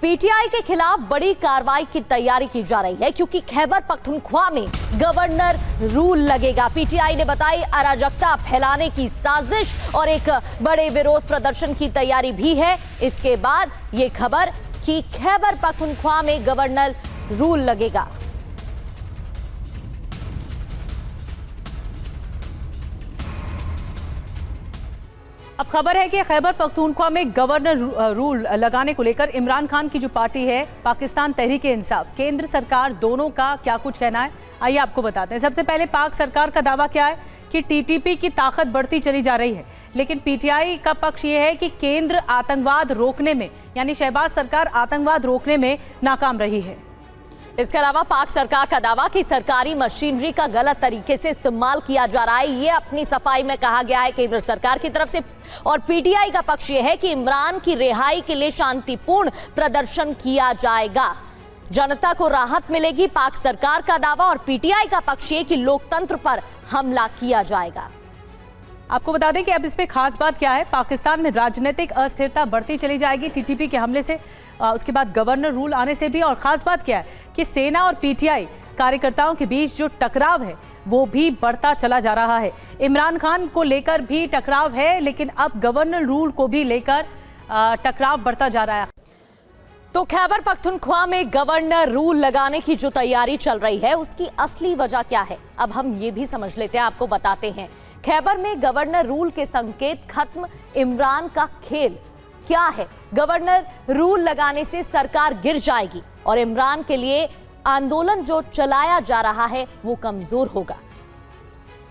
PTI के खिलाफ बड़ी कार्रवाई की तैयारी की जा रही है क्योंकि खैबर पख्तूनख्वा में गवर्नर रूल लगेगा। पीटीआई ने बताई अराजकता फैलाने की साजिश और एक बड़े विरोध प्रदर्शन की तैयारी भी है। इसके बाद ये खबर कि खैबर पख्तूनख्वा में गवर्नर रूल लगेगा। अब खबर है कि खैबर पख्तूनख्वा में गवर्नर रूल लगाने को लेकर इमरान खान की जो पार्टी है पाकिस्तान तहरीक इंसाफ, केंद्र सरकार, दोनों का क्या कुछ कहना है, आइए आपको बताते हैं। सबसे पहले पाक सरकार का दावा क्या है कि टीटीपी की ताकत बढ़ती चली जा रही है, लेकिन पीटीआई का पक्ष ये है कि केंद्र आतंकवाद रोकने में, यानी शहबाज सरकार आतंकवाद रोकने में नाकाम रही है। इसके अलावा पाक सरकार का दावा कि सरकारी मशीनरी का गलत तरीके से इस्तेमाल किया जा रहा है, ये अपनी सफाई में कहा गया है केंद्र सरकार की तरफ से। और पीटीआई का पक्ष ये है कि इमरान की रिहाई के लिए शांतिपूर्ण प्रदर्शन किया जाएगा, जनता को राहत मिलेगी। पाक सरकार का दावा और पीटीआई का पक्ष ये कि लोकतंत्र पर हमला किया जाएगा। आपको बता दें कि अब इस पे खास बात क्या है, पाकिस्तान में राजनीतिक अस्थिरता बढ़ती चली जाएगी टीटीपी के हमले से, उसके बाद गवर्नर रूल आने से भी। और खास बात क्या है कि सेना और पीटीआई कार्यकर्ताओं के बीच जो टकराव है वो भी बढ़ता चला जा रहा है। इमरान खान को लेकर भी टकराव है, लेकिन अब गवर्नर रूल को भी लेकर टकराव बढ़ता जा रहा है। तो खैबर पख्तूनख्वा में गवर्नर रूल लगाने की जो तैयारी चल रही है उसकी असली वजह क्या है, अब हम ये भी समझ लेते हैं, आपको बताते हैं। खैबर में गवर्नर रूल के संकेत खत्म, इमरान का खेल क्या है? गवर्नर रूल लगाने से सरकार गिर जाएगी और इमरान के लिए आंदोलन जो चलाया जा रहा है वो कमजोर होगा।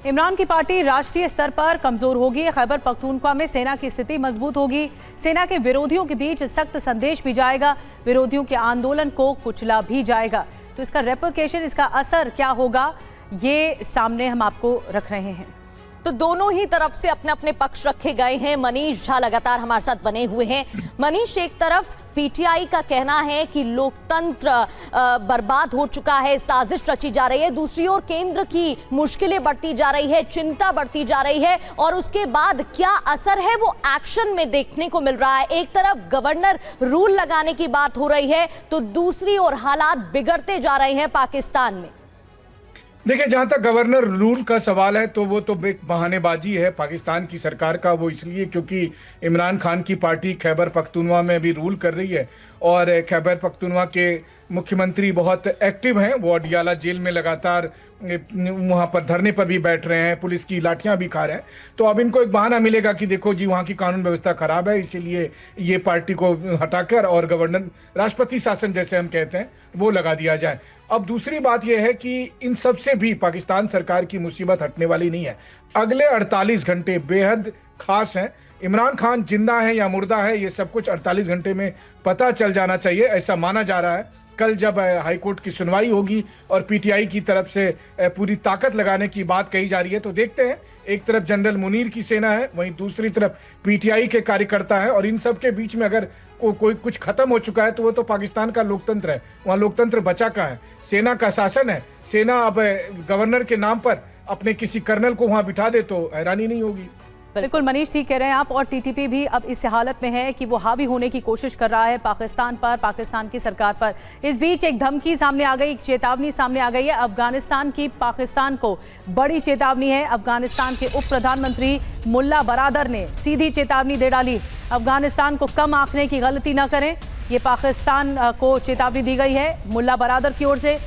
इमरान की पार्टी राष्ट्रीय स्तर पर कमजोर होगी। खैबर पख्तूनख्वा में सेना की स्थिति मजबूत होगी, सेना के विरोधियों के बीच सख्त संदेश भी जाएगा, विरोधियों के आंदोलन को कुचला भी जाएगा। तो इसका रेपरकेशन, इसका असर क्या होगा, ये सामने हम आपको रख रहे हैं। तो दोनों ही तरफ से अपने अपने पक्ष रखे गए हैं। मनीष झा लगातार हमारे साथ बने हुए हैं। मनीष, एक तरफ पीटीआई का कहना है कि लोकतंत्र बर्बाद हो चुका है, साजिश रची जा रही है, दूसरी ओर केंद्र की मुश्किलें बढ़ती जा रही है, चिंता बढ़ती जा रही है, और उसके बाद क्या असर है वो एक्शन में देखने को मिल रहा है। एक तरफ गवर्नर रूल लगाने की बात हो रही है तो दूसरी ओर हालात बिगड़ते जा रहे हैं पाकिस्तान में। देखिए, जहां तक गवर्नर रूल का सवाल है तो वो तो एक बहानेबाजी है पाकिस्तान की सरकार का। वो इसलिए क्योंकि इमरान खान की पार्टी खैबर पख्तूनख्वा में भी रूल कर रही है और खैबर पख्तूनख्वा के मुख्यमंत्री बहुत एक्टिव हैं। वो अडियाला जेल में लगातार वहाँ पर धरने पर भी बैठ रहे हैं, पुलिस की लाठियां भी खा रहे हैं। तो अब इनको एक बहाना मिलेगा कि देखो जी, वहाँ की कानून व्यवस्था खराब है, इसीलिए ये पार्टी को हटाकर और गवर्नर, राष्ट्रपति शासन जैसे हम कहते हैं, वो लगा दिया जाए। अब दूसरी बात यह है कि इन सब से भी पाकिस्तान सरकार की मुसीबत हटने वाली नहीं है। अगले 48 घंटे बेहद खास हैं। इमरान खान जिंदा है या मुर्दा है, ये सब कुछ 48 घंटे में पता चल जाना चाहिए, ऐसा माना जा रहा है। कल जब हाईकोर्ट की सुनवाई होगी और पीटीआई की तरफ से पूरी ताकत लगाने की बात कही जा रही है, तो देखते हैं। एक तरफ जनरल मुनीर की सेना है, वहीं दूसरी तरफ पीटीआई के कार्यकर्ता हैं, और इन सब के बीच में अगर कोई कुछ खत्म हो चुका है तो वो तो पाकिस्तान का लोकतंत्र है। वहाँ लोकतंत्र बचा कहाँ है? सेना का शासन है। सेना अब गवर्नर के नाम पर अपने किसी कर्नल को वहाँ बिठा दे तो हैरानी नहीं होगी। बिल्कुल मनीष, ठीक कह रहे हैं आप। और टीटीपी भी अब इस हालत में है कि वो हावी होने की कोशिश कर रहा है पाकिस्तान पर, पाकिस्तान की सरकार पर। इस बीच एक धमकी सामने आ गई, एक चेतावनी सामने आ गई है अफगानिस्तान की। पाकिस्तान को बड़ी चेतावनी है। अफगानिस्तान के उप प्रधानमंत्री मुल्ला बरादर ने सीधी चेतावनी दे डाली, अफगानिस्तान को कम आंकने की गलती न करें। ये पाकिस्तान को चेतावनी दी गई है मुल्ला बरादर की ओर से।